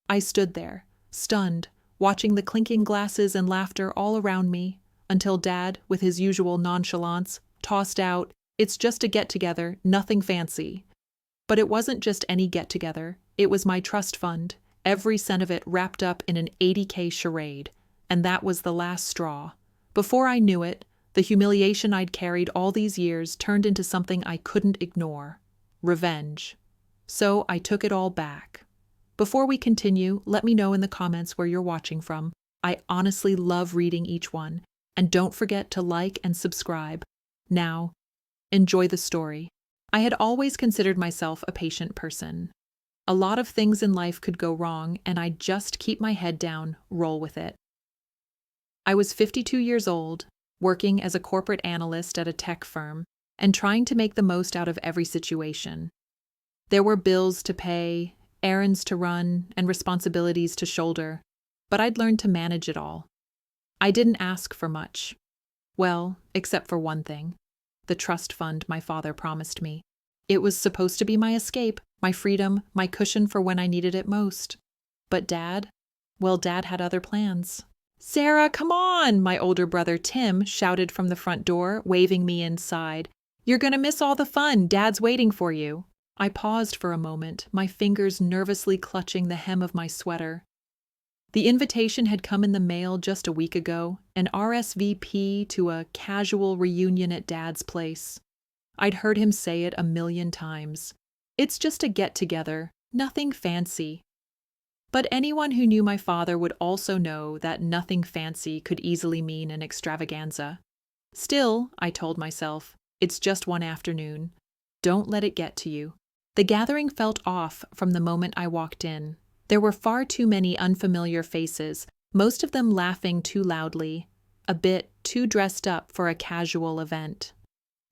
I stood there, stunned, watching the clinking glasses and laughter all around me, until Dad, with his usual nonchalance, tossed out, "It's just a get-together, nothing fancy." But it wasn't just any get-together, it was my trust fund, every cent of it wrapped up in an $80K charade, and that was the last straw. Before I knew it, the humiliation I'd carried all these years turned into something I couldn't ignore. Revenge. So I took it all back. Before we continue, let me know in the comments where you're watching from. I honestly love reading each one. And don't forget to like and subscribe. Now, enjoy the story. I had always considered myself a patient person. A lot of things in life could go wrong, and I'd just keep my head down, roll with it. I was 52 years old, working as a corporate analyst at a tech firm, and trying to make the most out of every situation. There were bills to pay, errands to run, and responsibilities to shoulder, but I'd learned to manage it all. I didn't ask for much. Well, except for one thing. The trust fund my father promised me. It was supposed to be my escape, my freedom, my cushion for when I needed it most. But Dad? Well, Dad had other plans. "Sarah, come on!" my older brother Tim shouted from the front door, waving me inside. "You're gonna miss all the fun. Dad's waiting for you." I paused for a moment, my fingers nervously clutching the hem of my sweater. The invitation had come in the mail just a week ago, an RSVP to a casual reunion at Dad's place. I'd heard him say it a million times. It's just a get-together, nothing fancy. But anyone who knew my father would also know that nothing fancy could easily mean an extravaganza. Still, I told myself, it's just one afternoon. Don't let it get to you. The gathering felt off from the moment I walked in. There were far too many unfamiliar faces, most of them laughing too loudly, a bit too dressed up for a casual event.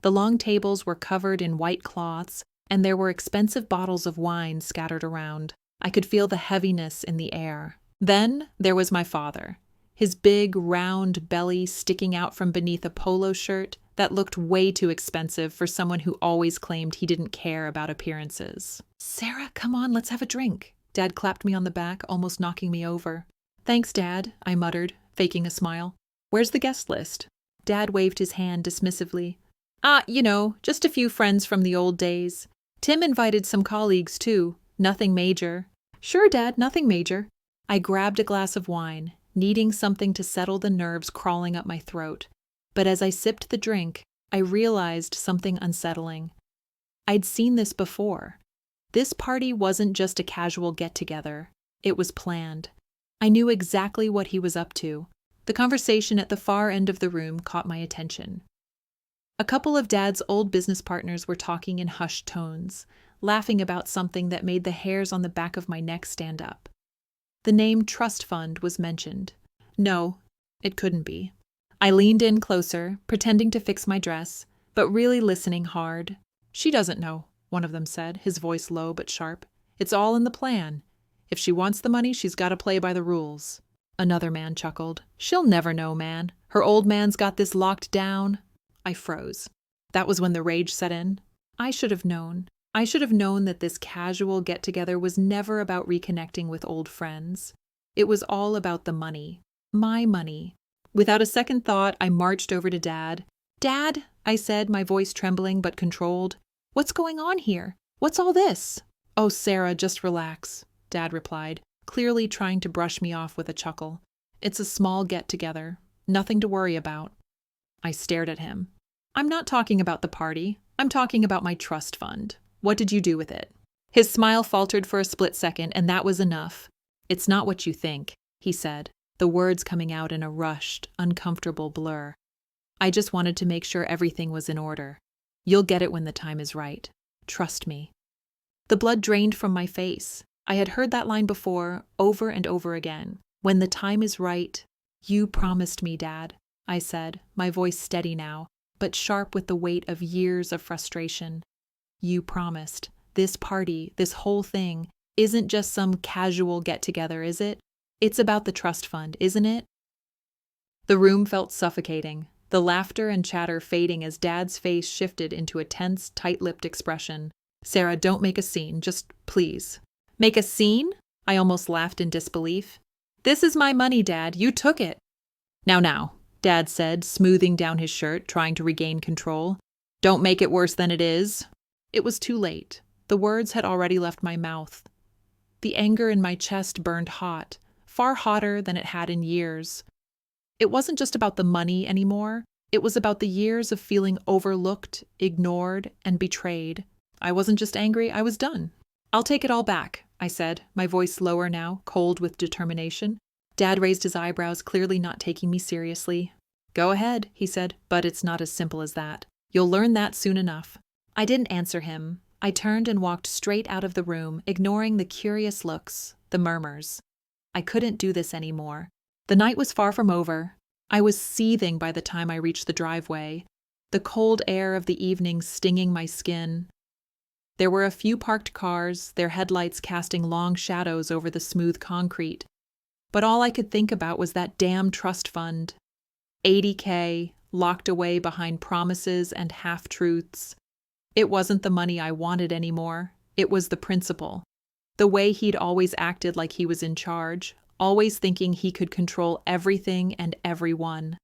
The long tables were covered in white cloths, and there were expensive bottles of wine scattered around. I could feel the heaviness in the air. Then there was my father, his big, round belly sticking out from beneath a polo shirt that looked way too expensive for someone who always claimed he didn't care about appearances. "Sarah, come on, let's have a drink." Dad clapped me on the back, almost knocking me over. "Thanks, Dad," I muttered, faking a smile. "Where's the guest list?" Dad waved his hand dismissively. Just a few friends from the old days. Tim invited some colleagues, too. Nothing major." "Sure, Dad, nothing major." I grabbed a glass of wine, needing something to settle the nerves crawling up my throat. But as I sipped the drink, I realized something unsettling. I'd seen this before. This party wasn't just a casual get-together. It was planned. I knew exactly what he was up to. The conversation at the far end of the room caught my attention. A couple of Dad's old business partners were talking in hushed tones, laughing about something that made the hairs on the back of my neck stand up. The name trust fund was mentioned. No, it couldn't be. I leaned in closer, pretending to fix my dress, but really listening hard. "She doesn't know," one of them said, his voice low but sharp. "It's all in the plan. If she wants the money, she's got to play by the rules." Another man chuckled. "She'll never know, man. Her old man's got this locked down." I froze. That was when the rage set in. I should have known. I should have known that this casual get-together was never about reconnecting with old friends. It was all about the money. My money. Without a second thought, I marched over to Dad. "Dad," I said, my voice trembling but controlled. "What's going on here? What's all this?" "Oh, Sarah, just relax," Dad replied, clearly trying to brush me off with a chuckle. "It's a small get-together. Nothing to worry about." I stared at him. "I'm not talking about the party. I'm talking about my trust fund. What did you do with it?" His smile faltered for a split second, and that was enough. "It's not what you think," he said, the words coming out in a rushed, uncomfortable blur. "I just wanted to make sure everything was in order. You'll get it when the time is right. Trust me." The blood drained from my face. I had heard that line before, over and over again. "When the time is right." "You promised me, Dad," I said, my voice steady now, but sharp with the weight of years of frustration. "You promised. This party, this whole thing, isn't just some casual get-together, is it? It's about the trust fund, isn't it?" The room felt suffocating, the laughter and chatter fading as Dad's face shifted into a tense, tight-lipped expression. "Sarah, don't make a scene, just please." "Make a scene?" I almost laughed in disbelief. This is my money, Dad. You took it. Now, Dad said, smoothing down his shirt, trying to regain control. Don't make it worse than it is. It was too late. The words had already left my mouth. The anger in my chest burned hot, far hotter than it had in years. It wasn't just about the money anymore. It was about the years of feeling overlooked, ignored, and betrayed. I wasn't just angry, I was done. I'll take it all back, I said, my voice lower now, cold with determination. Dad raised his eyebrows, clearly not taking me seriously. Go ahead, he said, but it's not as simple as that. You'll learn that soon enough. I didn't answer him. I turned and walked straight out of the room, ignoring the curious looks, the murmurs. I couldn't do this anymore. The night was far from over. I was seething by the time I reached the driveway, the cold air of the evening stinging my skin. There were a few parked cars, their headlights casting long shadows over the smooth concrete. But all I could think about was that damn trust fund. $80K, locked away behind promises and half-truths. It wasn't the money I wanted anymore. It was the principle. The way he'd always acted like he was in charge, always thinking he could control everything and everyone.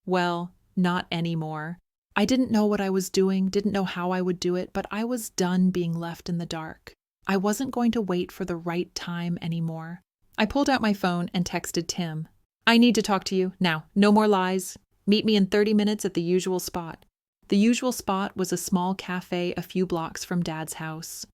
Well, not anymore. I didn't know what I was doing, didn't know how I would do it, but I was done being left in the dark. I wasn't going to wait for the right time anymore. I pulled out my phone and texted Tim. I need to talk to you. Now, no more lies. Meet me in 30 minutes at the usual spot. The usual spot was a small cafe a few blocks from Dad's house.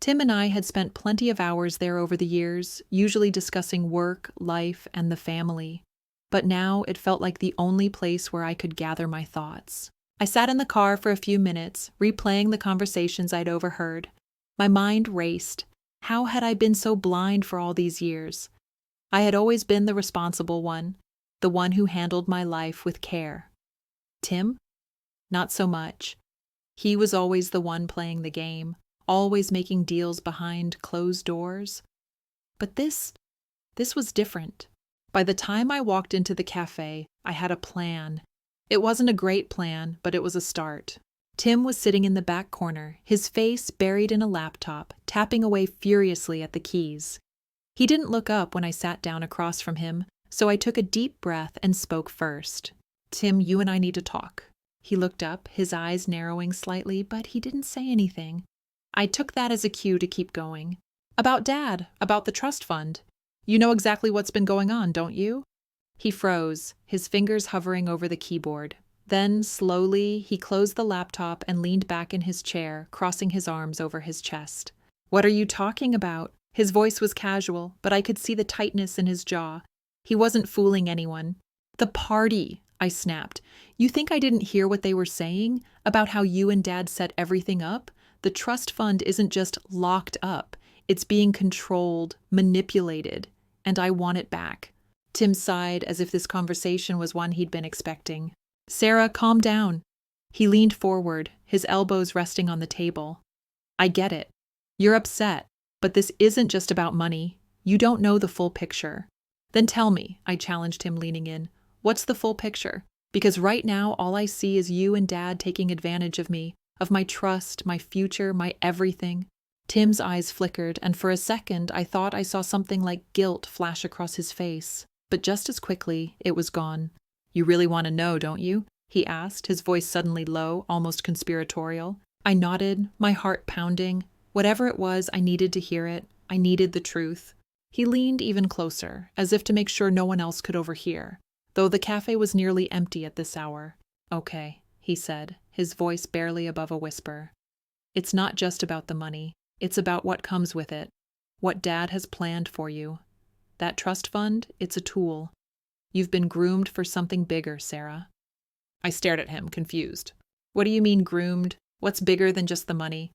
Tim and I had spent plenty of hours there over the years, usually discussing work, life, and the family. But now it felt like the only place where I could gather my thoughts. I sat in the car for a few minutes, replaying the conversations I'd overheard. My mind raced. How had I been so blind for all these years? I had always been the responsible one, the one who handled my life with care. Tim? Not so much. He was always the one playing the game, always making deals behind closed doors. But this was different. By the time I walked into the cafe, I had a plan. It wasn't a great plan, but it was a start. Tim was sitting in the back corner, his face buried in a laptop, tapping away furiously at the keys. He didn't look up when I sat down across from him, so I took a deep breath and spoke first. Tim, you and I need to talk. He looked up, his eyes narrowing slightly, but he didn't say anything. I took that as a cue to keep going. About Dad, about the trust fund. You know exactly what's been going on, don't you? He froze, his fingers hovering over the keyboard. Then, slowly, he closed the laptop and leaned back in his chair, crossing his arms over his chest. What are you talking about? His voice was casual, but I could see the tightness in his jaw. He wasn't fooling anyone. The party, I snapped. You think I didn't hear what they were saying? About how you and Dad set everything up? The trust fund isn't just locked up. It's being controlled, manipulated, and I want it back. Tim sighed as if this conversation was one he'd been expecting. Sarah, calm down. He leaned forward, his elbows resting on the table. I get it. You're upset, but this isn't just about money. You don't know the full picture. Then tell me, I challenged him, leaning in. What's the full picture? Because right now all I see is you and Dad taking advantage of me, of my trust, my future, my everything. Tim's eyes flickered, and for a second I thought I saw something like guilt flash across his face. But just as quickly, it was gone. You really want to know, don't you? He asked, his voice suddenly low, almost conspiratorial. I nodded, my heart pounding. Whatever it was, I needed to hear it. I needed the truth. He leaned even closer, as if to make sure no one else could overhear, though the cafe was nearly empty at this hour. Okay, he said, his voice barely above a whisper. It's not just about the money. It's about what comes with it, what Dad has planned for you. That trust fund, it's a tool. You've been groomed for something bigger, Sarah. I stared at him, confused. What do you mean groomed? What's bigger than just the money?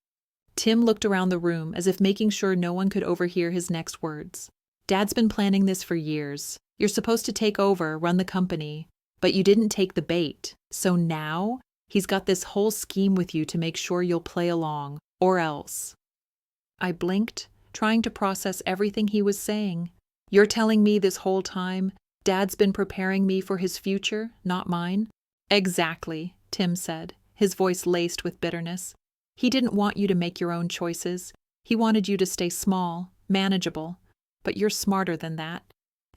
Tim looked around the room as if making sure no one could overhear his next words. Dad's been planning this for years. You're supposed to take over, run the company, but you didn't take the bait. So now, he's got this whole scheme with you to make sure you'll play along, or else. I blinked, trying to process everything he was saying. You're telling me this whole time, Dad's been preparing me for his future, not mine? Exactly, Tim said, his voice laced with bitterness. He didn't want you to make your own choices. He wanted you to stay small, manageable, But you're smarter than that.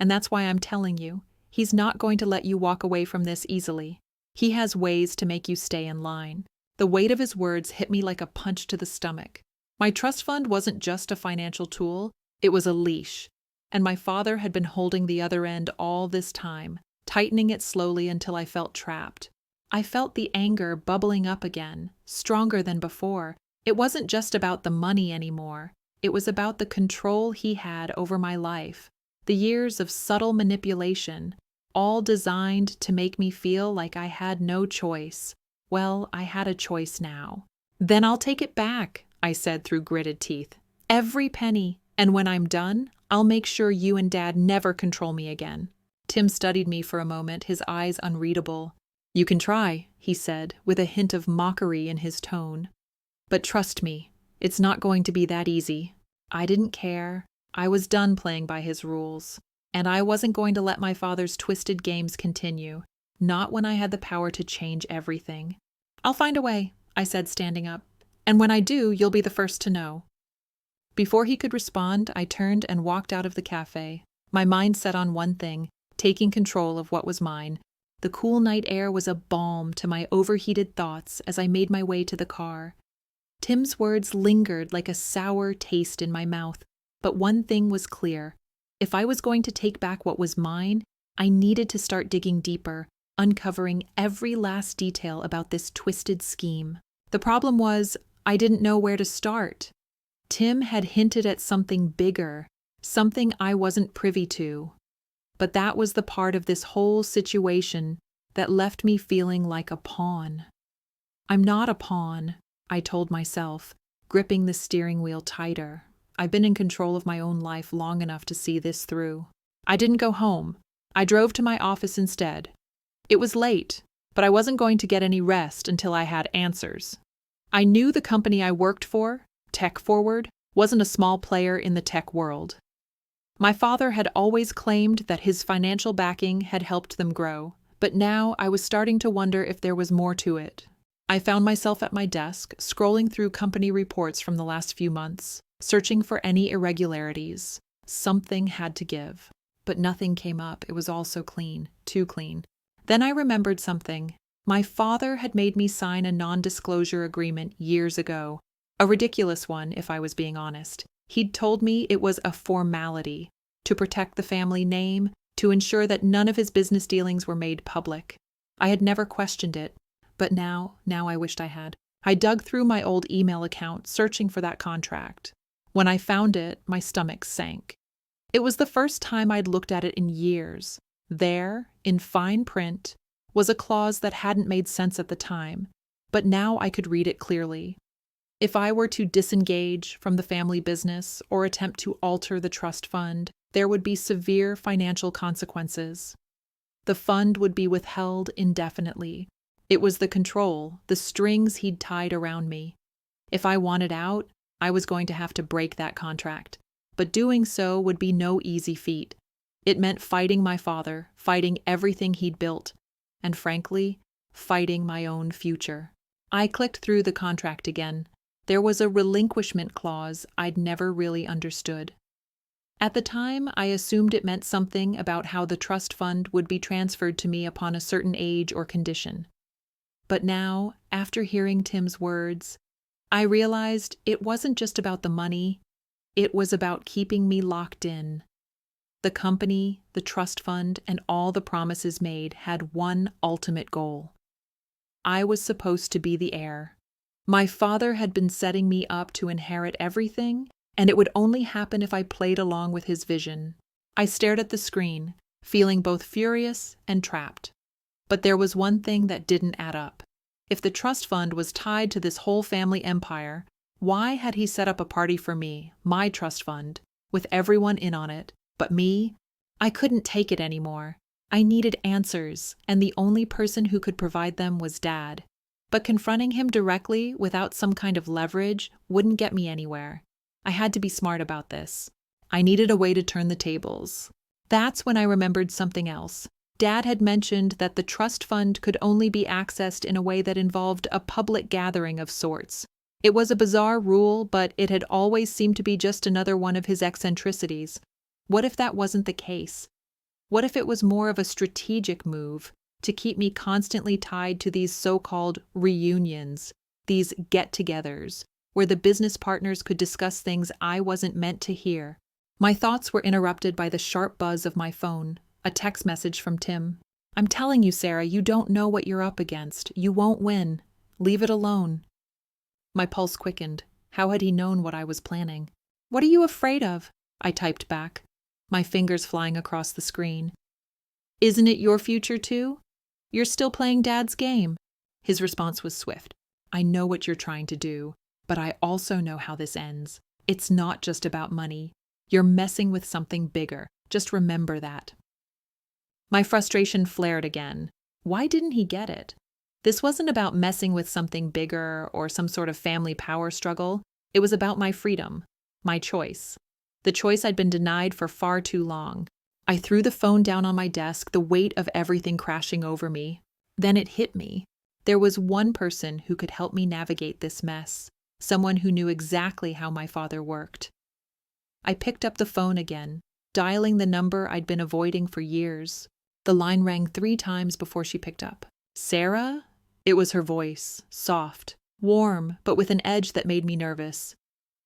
And that's why I'm telling you, he's not going to let you walk away from this easily. He has ways to make you stay in line. The weight of his words hit me like a punch to the stomach. My trust fund wasn't just a financial tool, it was a leash. And my father had been holding the other end all this time, tightening it slowly until I felt trapped. I felt the anger bubbling up again, stronger than before. It wasn't just about the money anymore. It was about the control he had over my life. The years of subtle manipulation, all designed to make me feel like I had no choice. Well, I had a choice now. Then I'll take it back, I said through gritted teeth. Every penny, and when I'm done, I'll make sure you and Dad never control me again. Tim studied me for a moment, his eyes unreadable. You can try, he said, with a hint of mockery in his tone. But trust me, it's not going to be that easy. I didn't care. I was done playing by his rules. And I wasn't going to let my father's twisted games continue, not when I had the power to change everything. I'll find a way, I said, standing up. And when I do, you'll be the first to know. Before he could respond, I turned and walked out of the cafe, my mind set on one thing, taking control of what was mine. The cool night air was a balm to my overheated thoughts as I made my way to the car. Tim's words lingered like a sour taste in my mouth, but one thing was clear. If I was going to take back what was mine, I needed to start digging deeper, uncovering every last detail about this twisted scheme. The problem was, I didn't know where to start. Tim had hinted at something bigger, something I wasn't privy to. But that was the part of this whole situation that left me feeling like a pawn. I'm not a pawn, I told myself, gripping the steering wheel tighter. I've been in control of my own life long enough to see this through. I didn't go home. I drove to my office instead. It was late, but I wasn't going to get any rest until I had answers. I knew the company I worked for, Tech Forward, wasn't a small player in the tech world. My father had always claimed that his financial backing had helped them grow, but now I was starting to wonder if there was more to it. I found myself at my desk, scrolling through company reports from the last few months, searching for any irregularities. Something had to give. But nothing came up. It was all so clean, too clean. Then I remembered something. My father had made me sign a non-disclosure agreement years ago. A ridiculous one, if I was being honest. He'd told me it was a formality, to protect the family name, to ensure that none of his business dealings were made public. I had never questioned it, but now I wished I had. I dug through my old email account, searching for that contract. When I found it, my stomach sank. It was the first time I'd looked at it in years. There, in fine print, was a clause that hadn't made sense at the time, but now I could read it clearly. If I were to disengage from the family business or attempt to alter the trust fund, there would be severe financial consequences. The fund would be withheld indefinitely. It was the control, the strings he'd tied around me. If I wanted out, I was going to have to break that contract. But doing so would be no easy feat. It meant fighting my father, fighting everything he'd built, and frankly, fighting my own future. I clicked through the contract again. There was a relinquishment clause I'd never really understood. At the time, I assumed it meant something about how the trust fund would be transferred to me upon a certain age or condition. But now, after hearing Tim's words, I realized it wasn't just about the money, it was about keeping me locked in. The company, the trust fund, and all the promises made had one ultimate goal. I was supposed to be the heir. My father had been setting me up to inherit everything, and it would only happen if I played along with his vision. I stared at the screen, feeling both furious and trapped. But there was one thing that didn't add up. If the trust fund was tied to this whole family empire, why had he set up a party for me, my trust fund, with everyone in on it, but me? I couldn't take it anymore. I needed answers, and the only person who could provide them was Dad. But confronting him directly, without some kind of leverage, wouldn't get me anywhere. I had to be smart about this. I needed a way to turn the tables. That's when I remembered something else. Dad had mentioned that the trust fund could only be accessed in a way that involved a public gathering of sorts. It was a bizarre rule, but it had always seemed to be just another one of his eccentricities. What if that wasn't the case? What if it was more of a strategic move to keep me constantly tied to these so-called reunions, these get-togethers, where the business partners could discuss things I wasn't meant to hear? My thoughts were interrupted by the sharp buzz of my phone, a text message from Tim. "I'm telling you, Sarah, you don't know what you're up against. You won't win. Leave it alone." My pulse quickened. How had he known what I was planning? "What are you afraid of?" I typed back, my fingers flying across the screen. "Isn't it your future too? You're still playing Dad's game." His response was swift. "I know what you're trying to do, but I also know how this ends. It's not just about money. You're messing with something bigger. Just remember that." My frustration flared again. Why didn't he get it? This wasn't about messing with something bigger or some sort of family power struggle. It was about my freedom, my choice. The choice I'd been denied for far too long. I threw the phone down on my desk, the weight of everything crashing over me. Then it hit me. There was one person who could help me navigate this mess, someone who knew exactly how my father worked. I picked up the phone again, dialing the number I'd been avoiding for years. The line rang 3 times before she picked up. "Sarah?" It was her voice, soft, warm, but with an edge that made me nervous.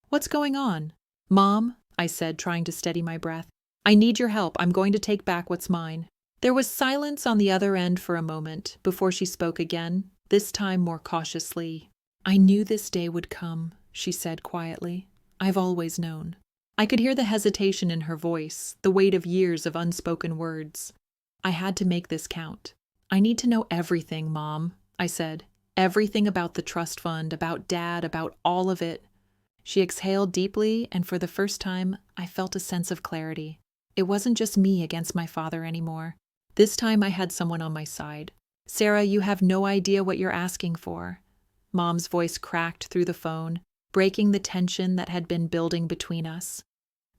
"What's going on?" "Mom," I said, trying to steady my breath. "I need your help. I'm going to take back what's mine." There was silence on the other end for a moment before she spoke again, this time more cautiously. "I knew this day would come," she said quietly. "I've always known." I could hear the hesitation in her voice, the weight of years of unspoken words. I had to make this count. "I need to know everything, Mom," I said. "Everything about the trust fund, about Dad, about all of it." She exhaled deeply, and for the first time, I felt a sense of clarity. It wasn't just me against my father anymore. This time I had someone on my side. "Sarah, you have no idea what you're asking for." Mom's voice cracked through the phone, breaking the tension that had been building between us.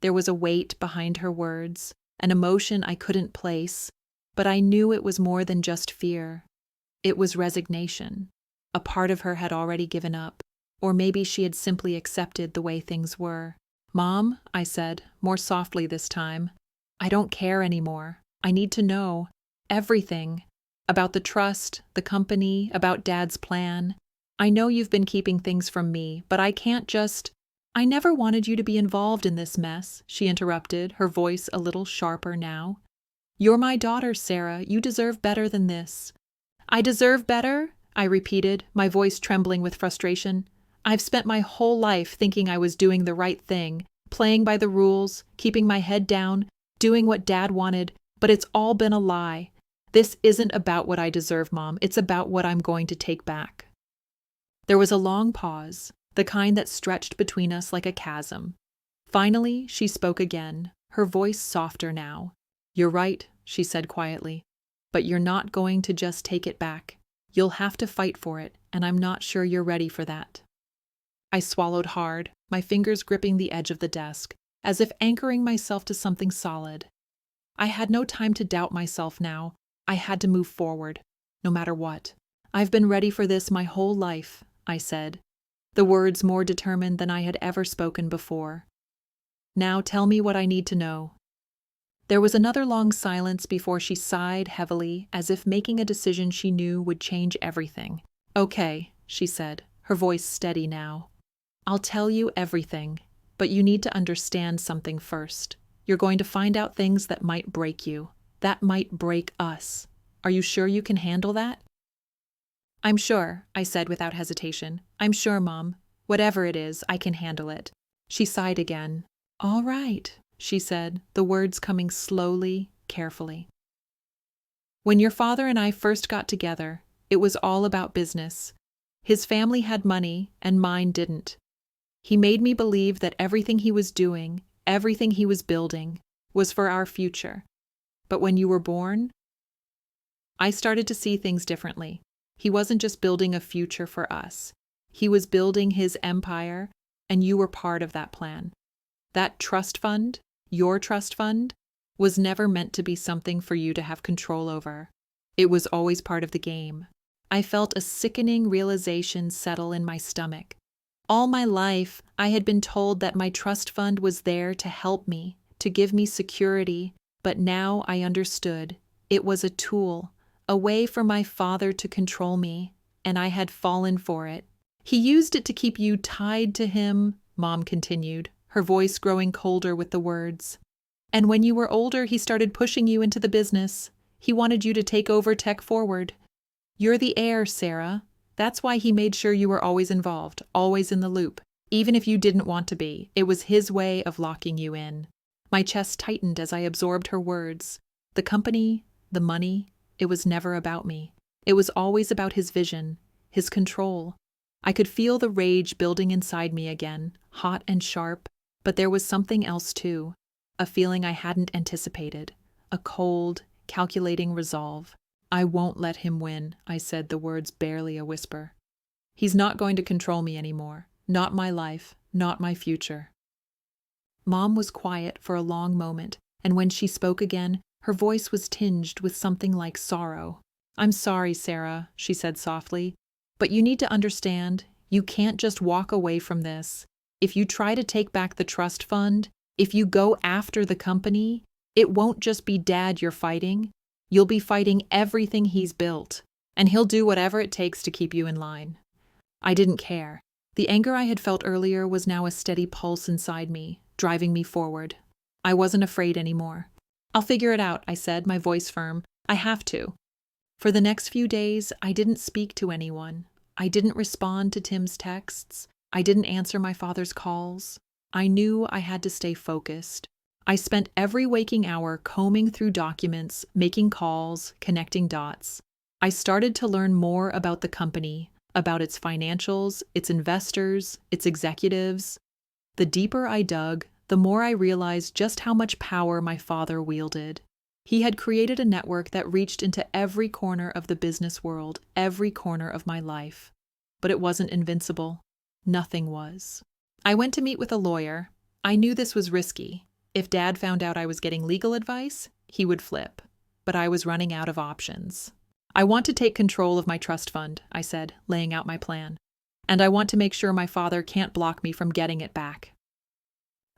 There was a weight behind her words, an emotion I couldn't place, but I knew it was more than just fear. It was resignation. A part of her had already given up, or maybe she had simply accepted the way things were. "Mom," I said, more softly this time, "I don't care anymore. I need to know everything about the trust, the company, about Dad's plan. I know you've been keeping things from me, but I can't just—" "I never wanted you to be involved in this mess," she interrupted, her voice a little sharper now. "You're my daughter, Sarah. You deserve better than this." "I deserve better?" I repeated, my voice trembling with frustration. "I've spent my whole life thinking I was doing the right thing, playing by the rules, keeping my head down, doing what Dad wanted, but it's all been a lie. This isn't about what I deserve, Mom. It's about what I'm going to take back." There was a long pause, the kind that stretched between us like a chasm. Finally, she spoke again, her voice softer now. "You're right," she said quietly, "but you're not going to just take it back. You'll have to fight for it, and I'm not sure you're ready for that." I swallowed hard, my fingers gripping the edge of the desk, as if anchoring myself to something solid. I had no time to doubt myself now. I had to move forward, no matter what. "I've been ready for this my whole life," I said, the words more determined than I had ever spoken before. "Now tell me what I need to know." There was another long silence before she sighed heavily, as if making a decision she knew would change everything. "Okay," she said, her voice steady now. "I'll tell you everything, but you need to understand something first. You're going to find out things that might break you, that might break us. Are you sure you can handle that?" "I'm sure," I said without hesitation. "I'm sure, Mom. Whatever it is, I can handle it." She sighed again. "All right," she said, the words coming slowly, carefully. "When your father and I first got together, it was all about business. His family had money, and mine didn't. He made me believe that everything he was doing, everything he was building, was for our future. But when you were born, I started to see things differently. He wasn't just building a future for us. He was building his empire, and you were part of that plan. That trust fund, your trust fund, was never meant to be something for you to have control over. It was always part of the game." I felt a sickening realization settle in my stomach. All my life, I had been told that my trust fund was there to help me, to give me security, but now I understood. It was a tool, a way for my father to control me, and I had fallen for it. He used it to keep you tied to him, Mom continued, her voice growing colder with the words. And when you were older, he started pushing you into the business. He wanted you to take over Tech Forward. You're the heir, Sarah. That's why he made sure you were always involved, always in the loop. Even if you didn't want to be, it was his way of locking you in. My chest tightened as I absorbed her words. The company, the money, it was never about me. It was always about his vision, his control. I could feel the rage building inside me again, hot and sharp, but there was something else too, a feeling I hadn't anticipated, a cold, calculating resolve. I won't let him win, I said, the words barely a whisper. He's not going to control me anymore, not my life, not my future. Mom was quiet for a long moment, and when she spoke again, her voice was tinged with something like sorrow. I'm sorry, Sarah, she said softly, but you need to understand, you can't just walk away from this. If you try to take back the trust fund, if you go after the company, it won't just be Dad you're fighting. You'll be fighting everything he's built, and he'll do whatever it takes to keep you in line. I didn't care. The anger I had felt earlier was now a steady pulse inside me, driving me forward. I wasn't afraid anymore. I'll figure it out, I said, my voice firm. I have to. For the next few days, I didn't speak to anyone. I didn't respond to Tim's texts. I didn't answer my father's calls. I knew I had to stay focused. I spent every waking hour combing through documents, making calls, connecting dots. I started to learn more about the company, about its financials, its investors, its executives. The deeper I dug, the more I realized just how much power my father wielded. He had created a network that reached into every corner of the business world, every corner of my life. But it wasn't invincible. Nothing was. I went to meet with a lawyer. I knew this was risky. If Dad found out I was getting legal advice, he would flip. But I was running out of options. I want to take control of my trust fund, I said, laying out my plan. And I want to make sure my father can't block me from getting it back.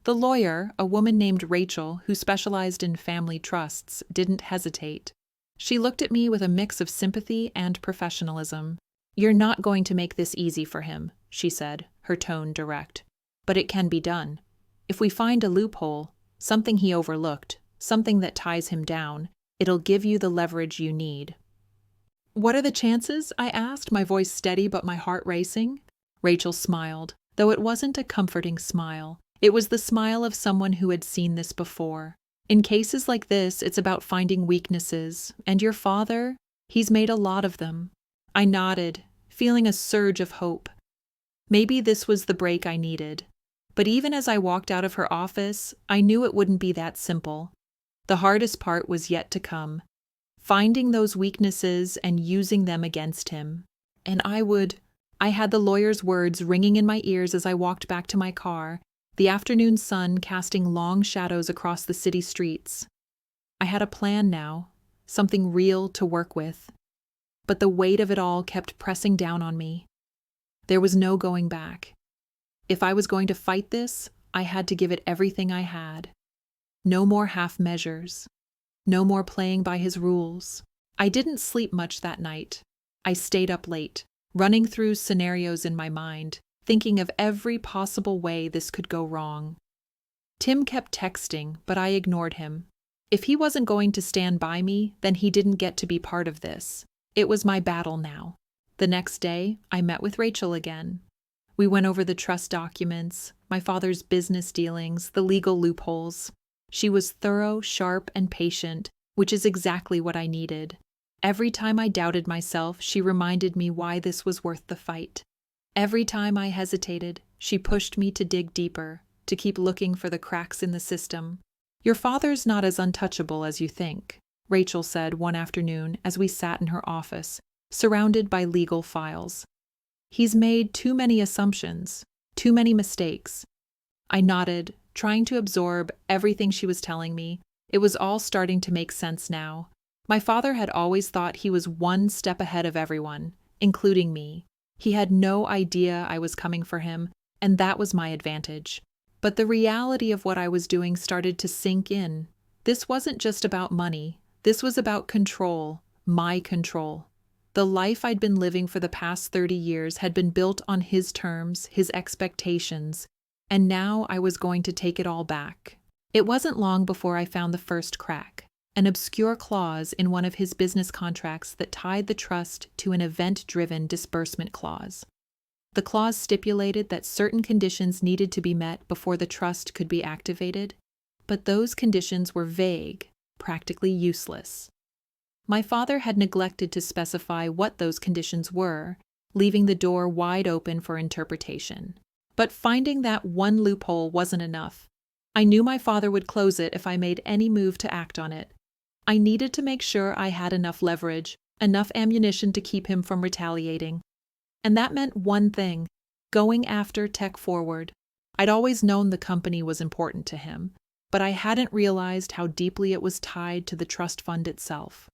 The lawyer, a woman named Rachel, who specialized in family trusts, didn't hesitate. She looked at me with a mix of sympathy and professionalism. You're not going to make this easy for him, she said, her tone direct. But it can be done. If we find a loophole, something he overlooked, something that ties him down, it'll give you the leverage you need. What are the chances? I asked, my voice steady but my heart racing. Rachel smiled, though it wasn't a comforting smile. It was the smile of someone who had seen this before. In cases like this, it's about finding weaknesses, and your father, he's made a lot of them. I nodded, feeling a surge of hope. Maybe this was the break I needed. But even as I walked out of her office, I knew it wouldn't be that simple. The hardest part was yet to come. Finding those weaknesses and using them against him. And I had the lawyer's words ringing in my ears as I walked back to my car, the afternoon sun casting long shadows across the city streets. I had a plan now, something real to work with. But the weight of it all kept pressing down on me. There was no going back. If I was going to fight this, I had to give it everything I had. No more half measures. No more playing by his rules. I didn't sleep much that night. I stayed up late, running through scenarios in my mind, thinking of every possible way this could go wrong. Tim kept texting, but I ignored him. If he wasn't going to stand by me, then he didn't get to be part of this. It was my battle now. The next day, I met with Rachel again. We went over the trust documents, my father's business dealings, the legal loopholes. She was thorough, sharp, and patient, which is exactly what I needed. Every time I doubted myself, she reminded me why this was worth the fight. Every time I hesitated, she pushed me to dig deeper, to keep looking for the cracks in the system. Your father's not as untouchable as you think, Rachel said one afternoon as we sat in her office, surrounded by legal files. He's made too many assumptions, too many mistakes. I nodded, trying to absorb everything she was telling me. It was all starting to make sense now. My father had always thought he was one step ahead of everyone, including me. He had no idea I was coming for him, and that was my advantage. But the reality of what I was doing started to sink in. This wasn't just about money. This was about control, my control. The life I'd been living for the past 30 years had been built on his terms, his expectations, and now I was going to take it all back. It wasn't long before I found the first crack, an obscure clause in one of his business contracts that tied the trust to an event-driven disbursement clause. The clause stipulated that certain conditions needed to be met before the trust could be activated, but those conditions were vague, practically useless. My father had neglected to specify what those conditions were, leaving the door wide open for interpretation. But finding that one loophole wasn't enough. I knew my father would close it if I made any move to act on it. I needed to make sure I had enough leverage, enough ammunition to keep him from retaliating. And that meant one thing: going after Tech Forward. I'd always known the company was important to him, but I hadn't realized how deeply it was tied to the trust fund itself.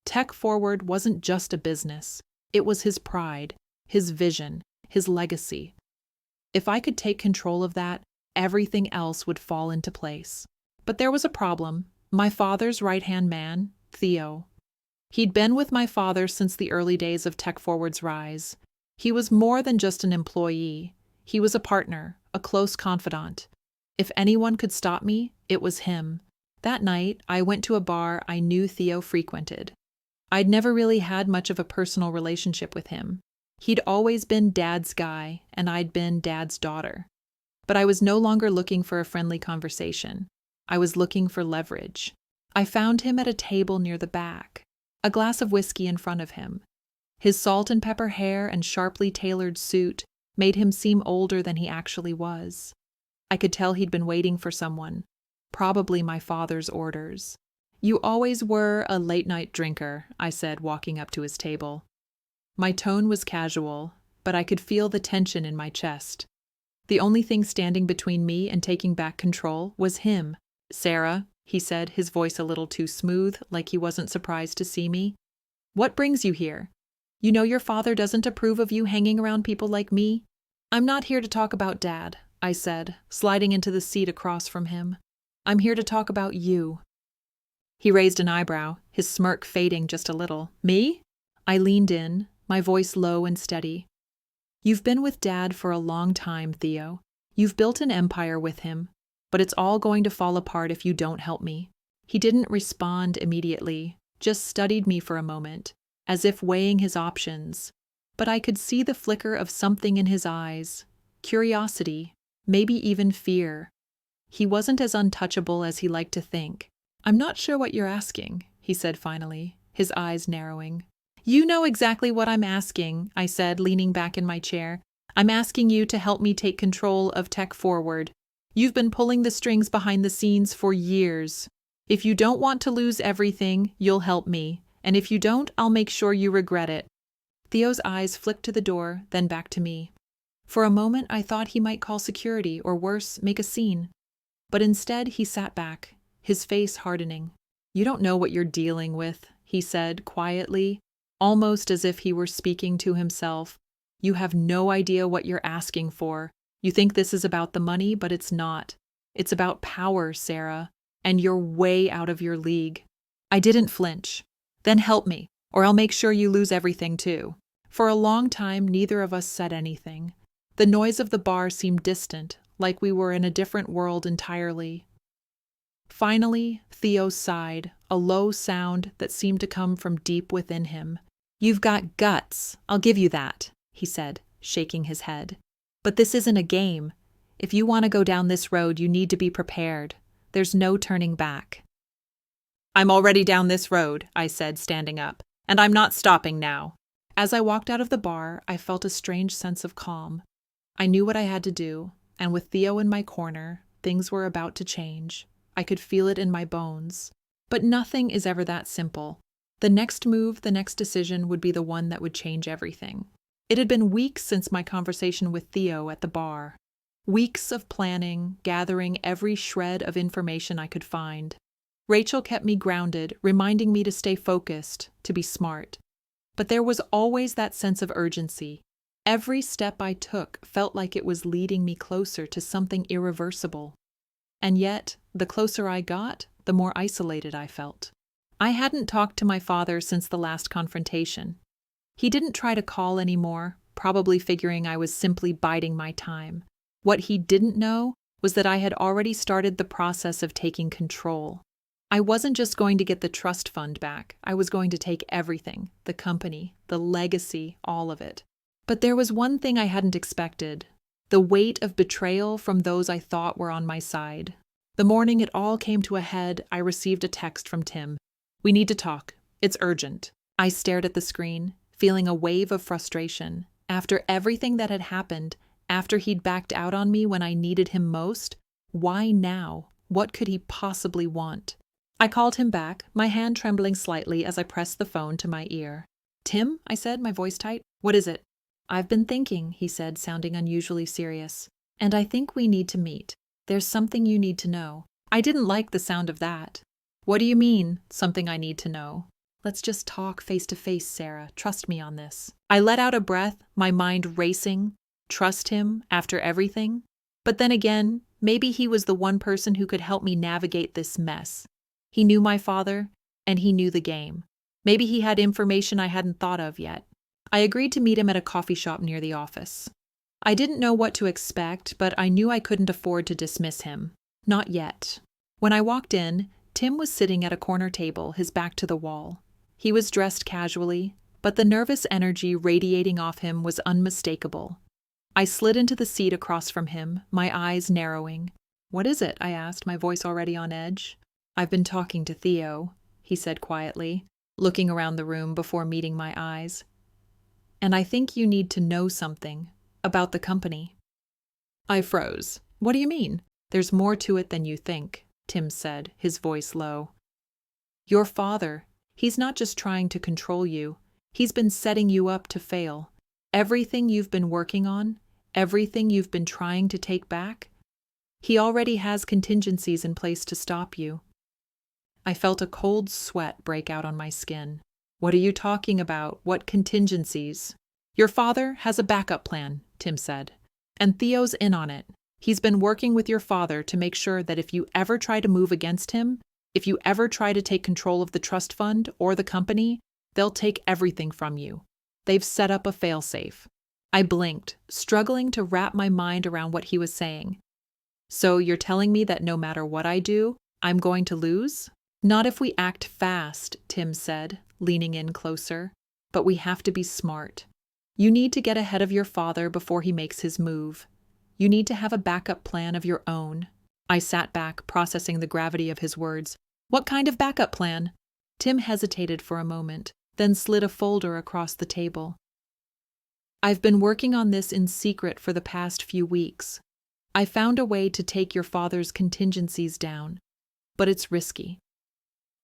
Tech Forward wasn't just a business. It was his pride, his vision, his legacy. If I could take control of that, everything else would fall into place. But there was a problem. My father's right-hand man, Theo. He'd been with my father since the early days of Tech Forward's rise. He was more than just an employee. He was a partner, a close confidant. If anyone could stop me, it was him. That night, I went to a bar I knew Theo frequented. I'd never really had much of a personal relationship with him. He'd always been Dad's guy, and I'd been Dad's daughter. But I was no longer looking for a friendly conversation. I was looking for leverage. I found him at a table near the back, a glass of whiskey in front of him. His salt and pepper hair and sharply tailored suit made him seem older than he actually was. I could tell he'd been waiting for someone, probably my father's orders. "You always were a late-night drinker," I said, walking up to his table. My tone was casual, but I could feel the tension in my chest. The only thing standing between me and taking back control was him. "Sarah," he said, his voice a little too smooth, like he wasn't surprised to see me. "What brings you here? You know your father doesn't approve of you hanging around people like me." "I'm not here to talk about Dad," I said, sliding into the seat across from him. "I'm here to talk about you." He raised an eyebrow, his smirk fading just a little. "Me?" I leaned in, my voice low and steady. "You've been with Dad for a long time, Theo. You've built an empire with him, but it's all going to fall apart if you don't help me." He didn't respond immediately, just studied me for a moment, as if weighing his options. But I could see the flicker of something in his eyes, curiosity, maybe even fear. He wasn't as untouchable as he liked to think. "I'm not sure what you're asking," he said finally, his eyes narrowing. "You know exactly what I'm asking," I said, leaning back in my chair. "I'm asking you to help me take control of Tech Forward. You've been pulling the strings behind the scenes for years. If you don't want to lose everything, you'll help me. And if you don't, I'll make sure you regret it." Theo's eyes flicked to the door, then back to me. For a moment, I thought he might call security, or worse, make a scene. But instead, he sat back, his face hardening. "You don't know what you're dealing with," he said quietly, almost as if he were speaking to himself. "You have no idea what you're asking for. You think this is about the money, but it's not. It's about power, Sarah, and you're way out of your league." I didn't flinch. "Then help me, or I'll make sure you lose everything too." For a long time, neither of us said anything. The noise of the bar seemed distant, like we were in a different world entirely. Finally, Theo sighed, a low sound that seemed to come from deep within him. "You've got guts, I'll give you that," he said, shaking his head. "But this isn't a game. If you want to go down this road, you need to be prepared. There's no turning back." "I'm already down this road," I said, standing up, "and I'm not stopping now." As I walked out of the bar, I felt a strange sense of calm. I knew what I had to do, and with Theo in my corner, things were about to change. I could feel it in my bones. But nothing is ever that simple. The next move, the next decision would be the one that would change everything. It had been weeks since my conversation with Theo at the bar. Weeks of planning, gathering every shred of information I could find. Rachel kept me grounded, reminding me to stay focused, to be smart. But there was always that sense of urgency. Every step I took felt like it was leading me closer to something irreversible. And yet, the closer I got, the more isolated I felt. I hadn't talked to my father since the last confrontation. He didn't try to call anymore, probably figuring I was simply biding my time. What he didn't know was that I had already started the process of taking control. I wasn't just going to get the trust fund back, I was going to take everything, the company, the legacy, all of it. But there was one thing I hadn't expected, the weight of betrayal from those I thought were on my side. The morning it all came to a head, I received a text from Tim. "We need to talk. It's urgent." I stared at the screen, feeling a wave of frustration. After everything that had happened, after he'd backed out on me when I needed him most, why now? What could he possibly want? I called him back, my hand trembling slightly as I pressed the phone to my ear. "Tim," I said, my voice tight. "What is it?" "I've been thinking," he said, sounding unusually serious. "And I think we need to meet. There's something you need to know." I didn't like the sound of that. "What do you mean, something I need to know?" "Let's just talk face to face, Sarah. Trust me on this." I let out a breath, my mind racing. Trust him after everything? But then again, maybe he was the one person who could help me navigate this mess. He knew my father, and he knew the game. Maybe he had information I hadn't thought of yet. I agreed to meet him at a coffee shop near the office. I didn't know what to expect, but I knew I couldn't afford to dismiss him. Not yet. When I walked in, Tim was sitting at a corner table, his back to the wall. He was dressed casually, but the nervous energy radiating off him was unmistakable. I slid into the seat across from him, my eyes narrowing. "What is it?" I asked, my voice already on edge. "I've been talking to Theo," he said quietly, looking around the room before meeting my eyes. "And I think you need to know something about the company." I froze. "What do you mean?" "There's more to it than you think," Tim said, his voice low. "Your father, he's not just trying to control you. He's been setting you up to fail. Everything you've been working on, everything you've been trying to take back, he already has contingencies in place to stop you." I felt a cold sweat break out on my skin. "What are you talking about? What contingencies?" "Your father has a backup plan," Tim said. "And Theo's in on it. He's been working with your father to make sure that if you ever try to move against him, if you ever try to take control of the trust fund or the company, they'll take everything from you. They've set up a failsafe." I blinked, struggling to wrap my mind around what he was saying. "So you're telling me that no matter what I do, I'm going to lose?" "Not if we act fast," Tim said, leaning in closer. "But we have to be smart. You need to get ahead of your father before he makes his move. You need to have a backup plan of your own." I sat back, processing the gravity of his words. "What kind of backup plan?" Tim hesitated for a moment, then slid a folder across the table. "I've been working on this in secret for the past few weeks. I found a way to take your father's contingencies down, but it's risky.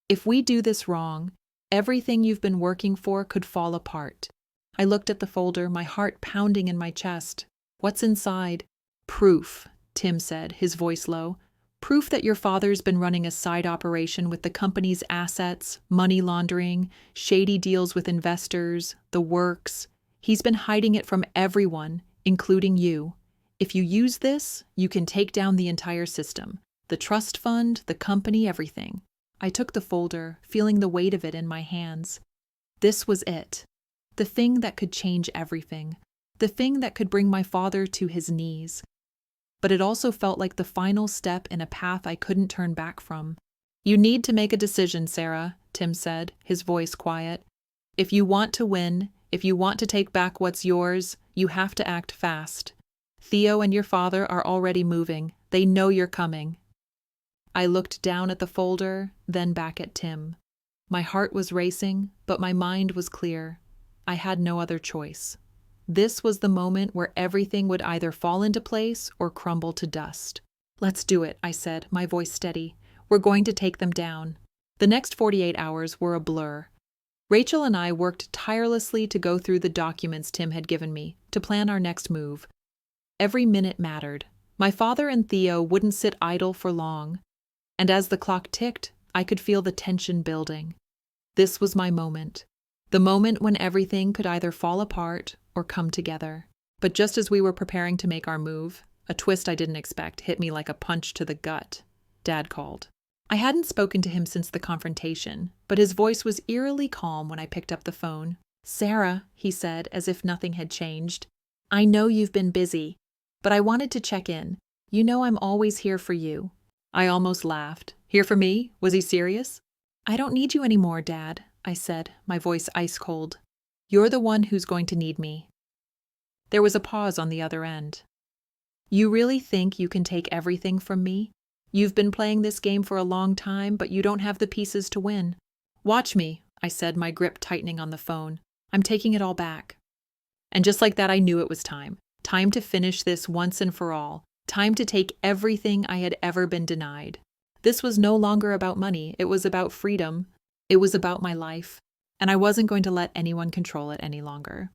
If we do this wrong, everything you've been working for could fall apart." I looked at the folder, my heart pounding in my chest. "What's inside?" "Proof," Tim said, his voice low. "Proof that your father's been running a side operation with the company's assets, money laundering, shady deals with investors, the works. He's been hiding it from everyone, including you. If you use this, you can take down the entire system. The trust fund, the company, everything." I took the folder, feeling the weight of it in my hands. This was it. The thing that could change everything. The thing that could bring my father to his knees. But it also felt like the final step in a path I couldn't turn back from. "You need to make a decision, Sarah," Tim said, his voice quiet. "If you want to win, if you want to take back what's yours, you have to act fast. Theo and your father are already moving. They know you're coming." I looked down at the folder, then back at Tim. My heart was racing, but my mind was clear. I had no other choice. This was the moment where everything would either fall into place or crumble to dust. "Let's do it," I said, my voice steady. "We're going to take them down." The next 48 hours were a blur. Rachel and I worked tirelessly to go through the documents Tim had given me, to plan our next move. Every minute mattered. My father and Theo wouldn't sit idle for long. And as the clock ticked, I could feel the tension building. This was my moment. The moment when everything could either fall apart or come together. But just as we were preparing to make our move, a twist I didn't expect hit me like a punch to the gut. Dad called. I hadn't spoken to him since the confrontation, but his voice was eerily calm when I picked up the phone. "Sarah," he said, as if nothing had changed. "I know you've been busy, but I wanted to check in. You know I'm always here for you." I almost laughed. "Here for me? Was he serious?" "I don't need you anymore, Dad," I said, my voice ice cold. "You're the one who's going to need me." There was a pause on the other end. "You really think you can take everything from me? You've been playing this game for a long time, but you don't have the pieces to win." "Watch me," I said, my grip tightening on the phone. "I'm taking it all back." And just like that, I knew it was time. Time to finish this once and for all. Time to take everything I had ever been denied. This was no longer about money. It was about freedom. It was about my life. And I wasn't going to let anyone control it any longer.